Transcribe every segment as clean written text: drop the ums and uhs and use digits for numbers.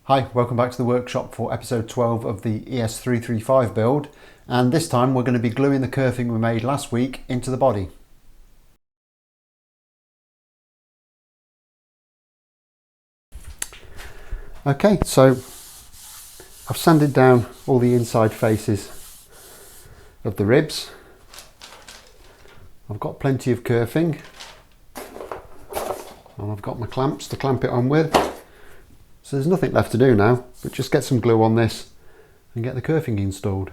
Hi, welcome back to the workshop for episode 12 of the ES335 build, and this time we're going to be gluing the kerfing we made last week into the body. Okay, so I've sanded down all the inside faces of the ribs. I've got plenty of kerfing and I've got my clamps to clamp it on with. So there's nothing left to do now, but just get some glue on this and get the kerfing installed.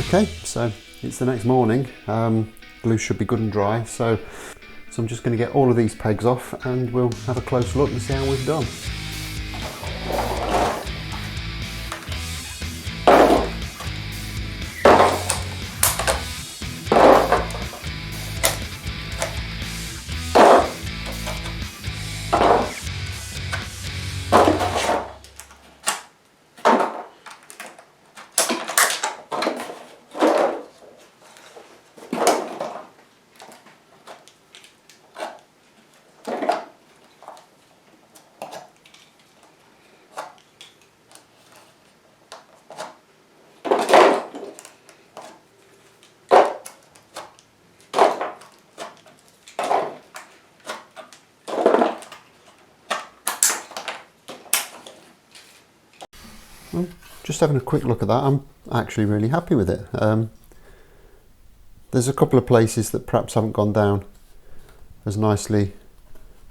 Okay, so it's the next morning. Glue should be good and dry, so I'm just going to get all of these pegs off and we'll have a close look and see how we've done. Well, just having a quick look at that, I'm actually really happy with it. There's a couple of places that perhaps haven't gone down as nicely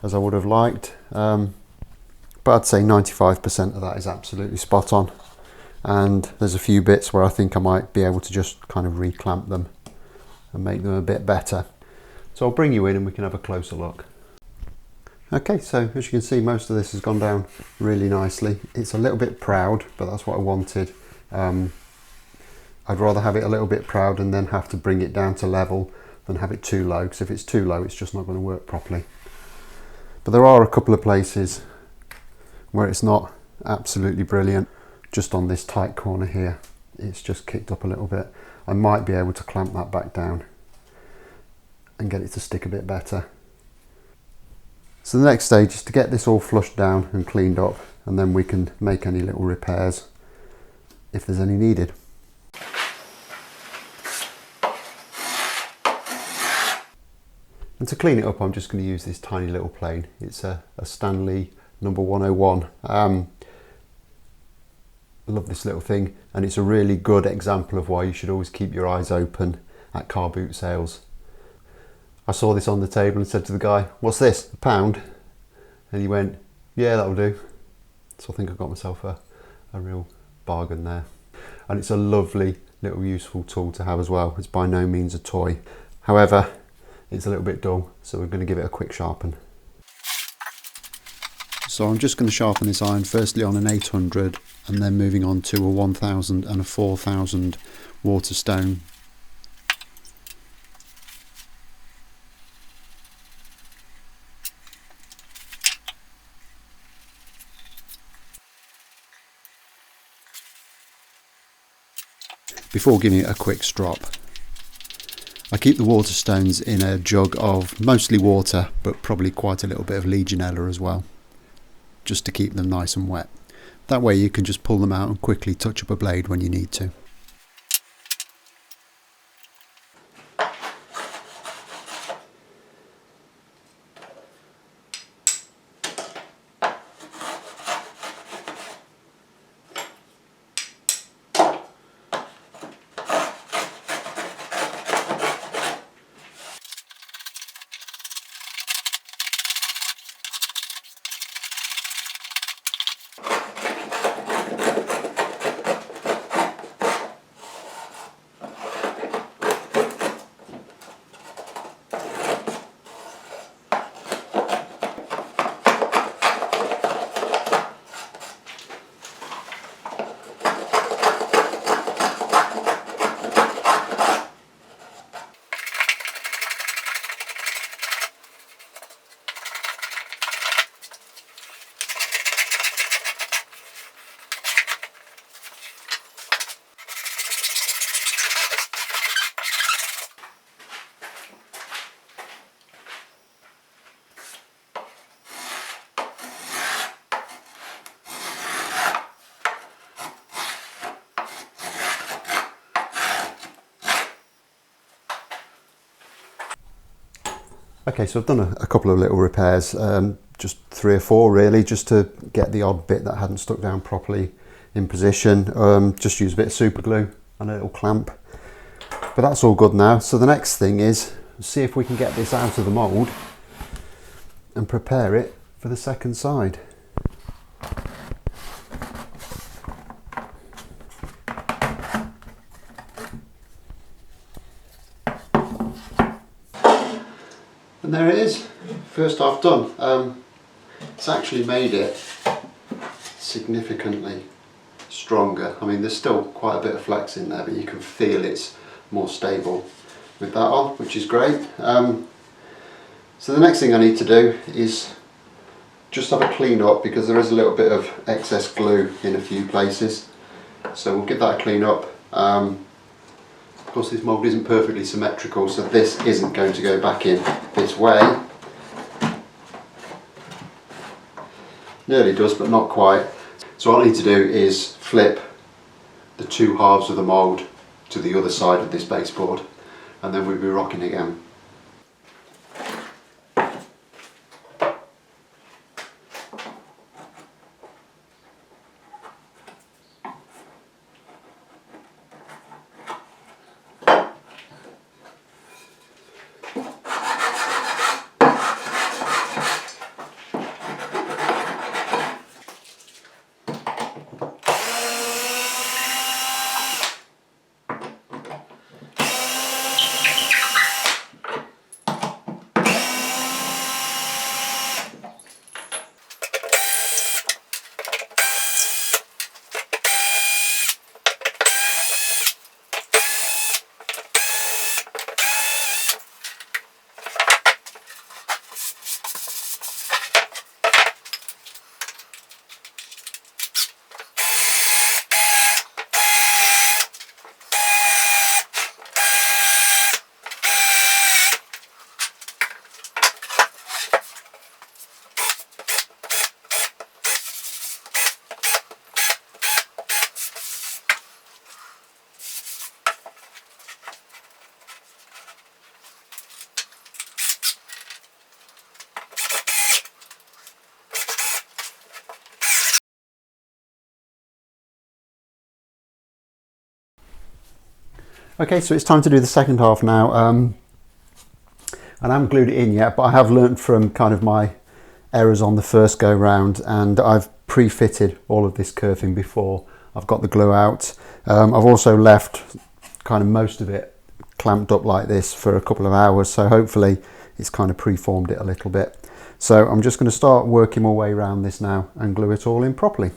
as I would have liked, but I'd say 95% of that is absolutely spot on, and there's a few bits where I think I might be able to just kind of reclamp them and make them a bit better. So I'll bring you in and we can have a closer look. Okay, so as you can see, most of this has gone down really nicely. It's a little bit proud, but that's what I wanted. I'd rather have it a little bit proud and then have to bring it down to level than have it too low, because if it's too low it's just not going to work properly. But there are a couple of places where it's not absolutely brilliant. Just on this tight corner here, it's just kicked up a little bit. I might be able to clamp that back down and get it to stick a bit better. So the next stage is to get this all flushed down and cleaned up, and then we can make any little repairs if there's any needed. And to clean it up, I'm just going to use this tiny little plane. It's a Stanley number 101. Love this little thing, and it's a really good example of why you should always keep your eyes open at car boot sales. I saw this on the table and said to the guy, "What's this, £1?" And he went, "Yeah, that'll do." So I think I got myself a real bargain there. And it's a lovely little useful tool to have as well. It's by no means a toy. However, it's a little bit dull, so we're going to give it a quick sharpen. So I'm just going to sharpen this iron firstly on an 800 and then moving on to a 1000 and a 4000 Waterstone. Before giving it a quick strop. I keep the Waterstones in a jug of mostly water, but probably quite a little bit of Legionella as well, just to keep them nice and wet. That way you can just pull them out and quickly touch up a blade when you need to. Okay, so I've done a couple of little repairs, just 3 or 4 really, just to get the odd bit that hadn't stuck down properly in position. Just use a bit of super glue and a little clamp. But that's all good now. So the next thing is see if we can get this out of the mould and prepare it for the second side. And there it is, first half done. It's actually made it significantly stronger. I mean, there's still quite a bit of flex in there, but you can feel it's more stable with that on, which is great. So the next thing I need to do is just have a clean up, because there is a little bit of excess glue in a few places. So we'll give that a clean up. Of course, this mould isn't perfectly symmetrical, so this isn't going to go back in this way. Nearly does, but not quite. So what I need to do is flip the 2 halves of the mould to the other side of this baseboard, and then we'll be rocking again. Okay, so it's time to do the second half now. And I haven't glued it in yet, but I have learnt from kind of my errors on the first go round, and I've pre-fitted all of this kerfing before I've got the glue out. I've also left kind of most of it clamped up like this for a couple of hours, so hopefully it's kind of pre-formed it a little bit. So I'm just going to start working my way around this now and glue it all in properly.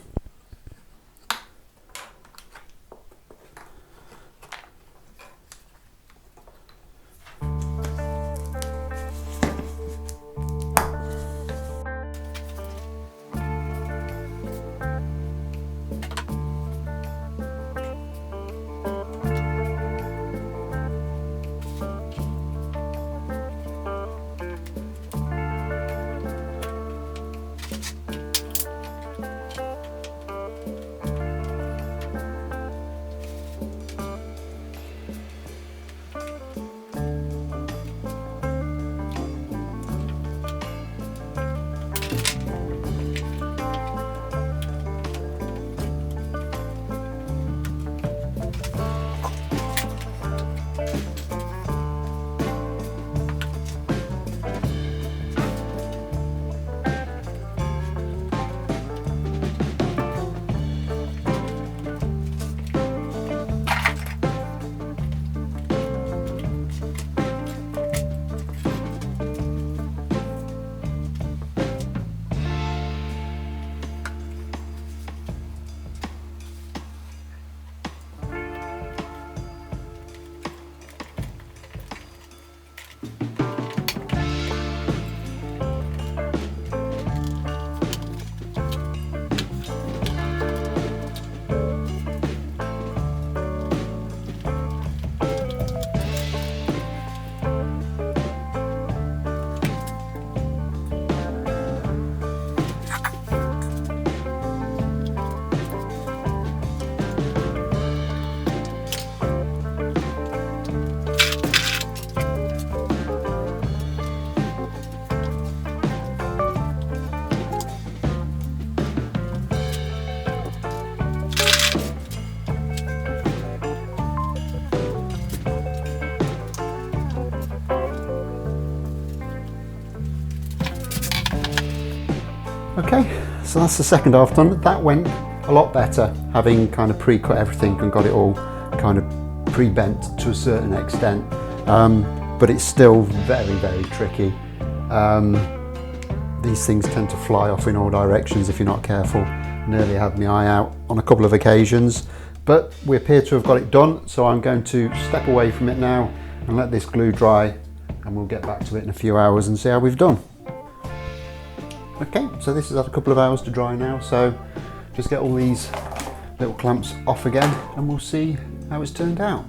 Okay, so that's the second half done. That went a lot better, having kind of pre-cut everything and got it all kind of pre-bent to a certain extent, but it's still very, very tricky. These things tend to fly off in all directions if you're not careful. Nearly had my eye out on a couple of occasions, but we appear to have got it done, so I'm going to step away from it now and let this glue dry, and we'll get back to it in a few hours and see how we've done. Okay, so this has had a couple of hours to dry now, so just get all these little clamps off again and we'll see how it's turned out.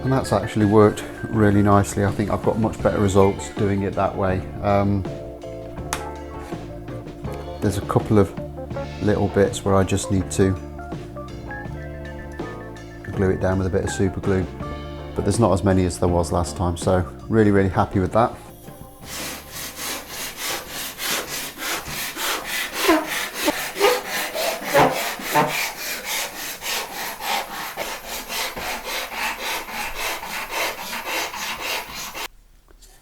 And that's actually worked really nicely. I think I've got much better results doing it that way. There's a couple of little bits where I just need to glue it down with a bit of super glue, but there's not as many as there was last time, so really, really happy with that.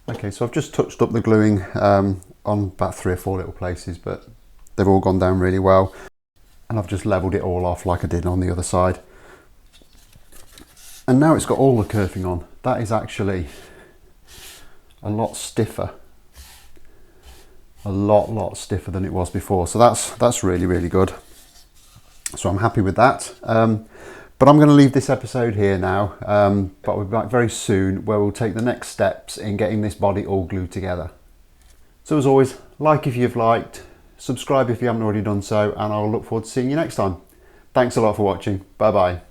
Okay, so I've just touched up the gluing on about 3 or 4 little places, but they've all gone down really well. And I've just leveled it all off like I did on the other side. And now it's got all the kerfing on. That is actually a lot stiffer. A lot stiffer than it was before. So that's really, really good. So I'm happy with that. But I'm going to leave this episode here now, but we'll be back very soon where we'll take the next steps in getting this body all glued together. So as always, like if you've liked, subscribe if you haven't already done so, and I'll look forward to seeing you next time. Thanks a lot for watching. Bye bye.